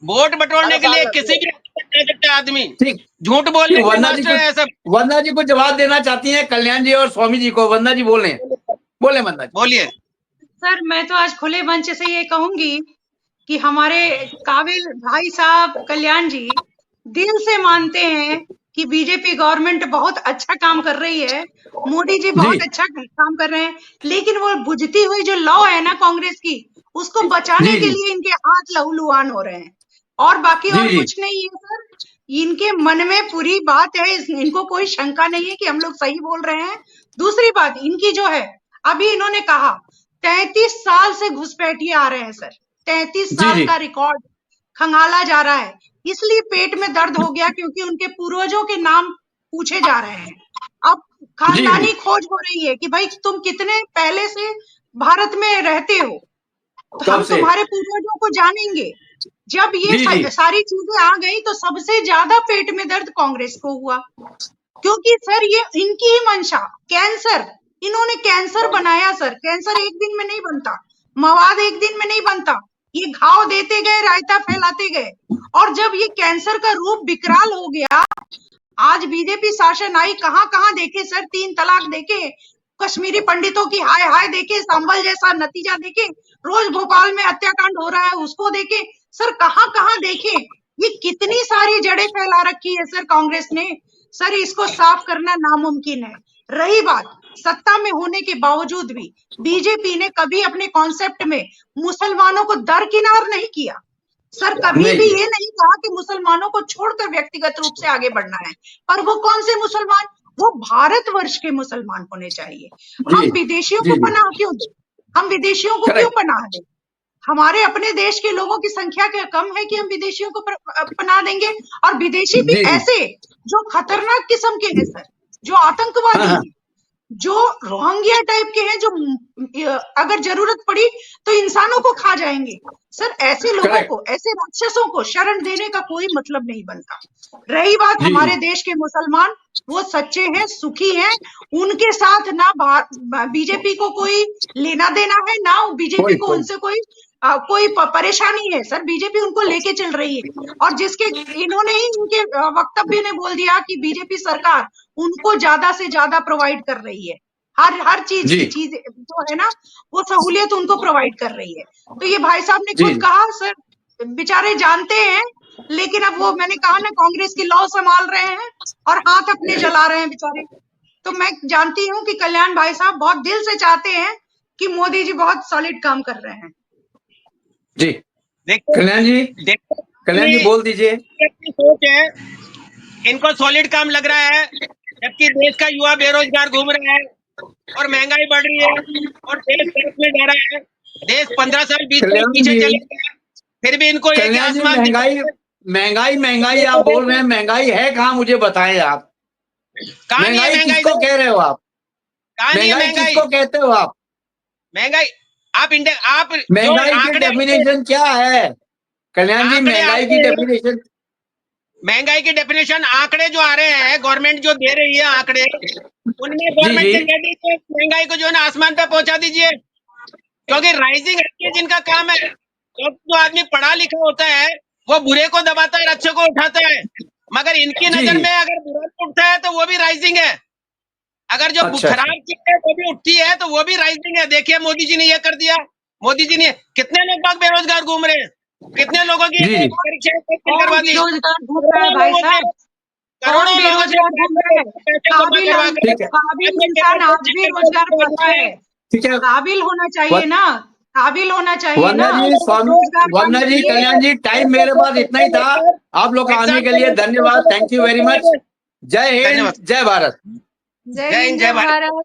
S3: वोट बटोरने
S5: 12
S3: के लिए
S5: साल लग
S3: किसी
S5: गए।
S3: भी जा सकता है आदमी,
S2: ठीक,
S3: झूठ बोलने के
S2: वंदना जी
S3: मास्टर है सब।
S2: वंदना जी को जवाब देना चाहती हैं कल्याण जी और स्वामी जी को। वंदना जी बोले वंदना जी।
S3: बोलिए।
S4: सर मैं तो आज खुले मंच से ये कहूंगी कि हमारे काबिल भाई साहब कल्याण जी दिल से मानते हैं कि बीजेपी गवर्नमेंट बहुत अच्छा काम कर रही है, मोदी जी बहुत अच्छा काम कर रहे हैं, लेकिन वो बुझती हुई जो लौ है ना कांग्रेस की, उसको बचाने
S2: जी,
S4: के
S2: जी।
S4: लिए इनके हाथ लहूलुहान हो रहे हैं। और बाकी
S2: जी,
S4: और
S2: जी।
S4: कुछ नहीं है सर, इनके मन में पूरी बात है, इनको कोई शंका नहीं है कि हम लोग सही बोल रहे हैं। दूसरी बात इनकी जो है, अभी इन्होंने कहा 33 साल से घुसपैठिए आ रहे हैं सर, 33
S2: जी,
S4: साल
S2: जी।
S4: का रिकॉर्ड खंगाला जा रहा है, इसलिए पेट में दर्द हो गया क्योंकि उनके पूर्वजों के नाम पूछे जा रहे हैं। अब
S2: जी,
S4: खानदानी
S2: जी।
S4: खोज हो रही है कि भाई तुम कितने पहले से भारत में रहते हो, तो
S2: कब
S4: हम
S2: से?
S4: तुम्हारे पूर्वजों को जानेंगे। जब ये
S2: जी, जी।
S4: सारी चीजें आ गई तो सबसे ज्यादा पेट में दर्द कांग्रेस को हुआ, क्योंकि सर ये इनकी ही मंशा कैंसर, इन्होंने कैंसर बनाया सर। कैंसर एक दिन में नहीं बनता, मवाद एक दिन में नहीं बनता, ये घाव देते गए, रायता फैलाते गए, और जब ये कैंसर का रूप विकराल हो गया, आज बीजेपी शासन आई, कहां कहां देखे सर, 3 तलाक देखे, कश्मीरी पंडितों की हाय हाय देखे, संभल जैसा नतीजा देखे, रोज भोपाल में हत्याकांड हो रहा है उसको देखे, सर कहां कहां देखे, ये कितनी सारी जड़ें फैला रखी है सर कांग्रेस ने। सर इसको साफ करना नामुमकिन है। रही बात सत्ता में होने के बावजूद भी बीजेपी ने कभी अपने कॉन्सेप्ट में मुसलमानों को दरकिनार नहीं किया सर, कभी
S2: नहीं
S4: भी
S2: किया।
S4: ये नहीं कहा कि मुसलमानों को छोड़कर व्यक्तिगत रूप से आगे बढ़ना है। पर वो कौन से मुसलमान, वो भारतवर्ष के मुसलमान होने चाहिए।
S2: जी,
S4: हम विदेशियों
S2: जी,
S4: को
S2: जी।
S4: पनाह क्यों दें, हम विदेशियों को क्यों
S2: करेक्ट।
S4: पनाह दें? हमारे अपने देश के लोगों की संख्या क्या कम है कि हम विदेशियों को पनाह देंगे? और विदेशी भी
S2: जी, जी।
S4: ऐसे जो खतरनाक किस्म के हैं सर, जो
S2: हाँ,
S4: आतंकवादी
S2: हाँ।
S4: हैं, जो रोहिंग्या टाइप के हैं, जो अगर जरूरत पड़ी तो इंसानों को खा जाएंगे। सर ऐसे लोगों
S2: करेक्ट।
S4: को, ऐसे राक्षसों को शरण देने का कोई मतलब नहीं बनता। रही बात
S2: जी,
S4: हमारे
S2: जी।
S4: देश के मुसलमान, वो सच्चे हैं, सुखी हैं, उनके साथ ना बीजेपी को कोई लेना देना है, ना बीजेपी को
S2: कोई
S4: उनसे कोई परेशानी है सर, बीजेपी उनको लेके चल रही है। और जिसके इन्होंने ही इनके वक्तव्य ने बोल दिया कि बीजेपी सरकार उनको ज्यादा से ज्यादा प्रोवाइड कर रही है, हर चीज
S2: जी,
S4: की चीज जो है ना, वो सहूलियत उनको प्रोवाइड कर रही है। तो ये भाई साहब ने
S2: जी।
S4: खुद कहा सर, बेचारे जानते हैं, लेकिन अब वो मैंने कहा ना कांग्रेस की लौ संभाल रहे हैं और हाथ अपने जला रहे हैं बेचारे। तो मैं जानती हूँ कि कल्याण भाई साहब बहुत दिल से चाहते हैं कि मोदी जी बहुत सॉलिड काम कर रहे हैं।
S2: जी।
S3: देखो
S2: कल्याण जी बोल दीजिए।
S3: अपनी सोच है, इनको सॉलिड काम लग रहा है, जबकि देश का युवा बेरोजगार घूम रहा है और महंगाई बढ़ रही है और देश तरफ में जा रहा है। देश 15 साल 20 साल
S2: कल्याण
S3: पीछे
S2: जी,
S3: चले गया, फिर भी इनको एक
S2: कल्याण जी
S3: आसमान
S2: महंगाई आप बोल रहे हैं, महंगाई है कहाँ मुझे बताएं आप।
S3: कहाँ नहीं है
S2: महंगाई
S3: महंगाई?
S2: किसको कह रहे हो आप?
S3: कहाँ नहीं है
S2: महंगाई
S3: महंगाई?
S2: किसको कहते हो आप?
S3: महंगाई आप जो
S2: महंगाई की
S3: आंकड़े
S2: डेफिनेशन क्या है? कल्याण जी
S3: आंकड़े
S2: महंगाई
S3: आते
S2: की
S3: हैं,
S2: डेफिनेशन।
S3: महंगाई की डेफिनेशन आंकड़े जो आ रहे हैं, गवर्नमेंट जो दे रही है आंकड़े, उनमें
S2: जी,
S3: गवर्नमेंट
S2: जी।
S3: ने कह दी महंगाई को जो है ना आसमान पे पहुंचा दीजिए, क्योंकि राइजिंग एक्सचेंज इनका काम है। तो जो आदमी पढ़ा लिखा होता है वो बुरे को दबाता है, अच्छे को उठाता है, मगर इनकी
S2: जी,
S3: नजर
S2: जी।
S3: में अगर बुरा उठता है तो वो भी राइजिंग है, अगर जो
S2: अच्छा, अच्छा।
S3: खराब चीज है वो भी उठती है तो वो भी राइजिंग है। देखिए मोदी जी ने ये कर दिया, मोदी जी ने कितने लोग बाग बेरोजगार घूम रहे हैं, कितने लोगों की
S2: जी, जी।
S3: परीक्षाएं
S4: कौन
S3: करवा दी,
S4: बेरोजगार घूम रहा है भाई साहब, कौन
S3: करोड़ों लोगों से
S4: बेरोजगार घूम रहा है?
S3: पैसे जमा करवा कर
S2: ठीक है।
S4: काबिल इंसान आज भी रोजगार पाता है,
S2: ठीक है।
S4: काबिल होना चाहिए ना, काबिल होना चाहिए
S2: वंदना
S4: ना,
S2: जी, स्वामी,
S4: रोजगार
S2: वंदना जी,
S4: पाने
S2: कल्याण जी, टाइम मेरे पास इतना ही था। आप लोग आने के लिए धन्यवाद। Thank you very much. जय हिंद,
S3: धन्यवाद।
S2: जय भारत।
S4: जय
S3: जय हिंद,
S4: हिंद
S3: जय
S4: जय
S3: भारत।
S4: भारत।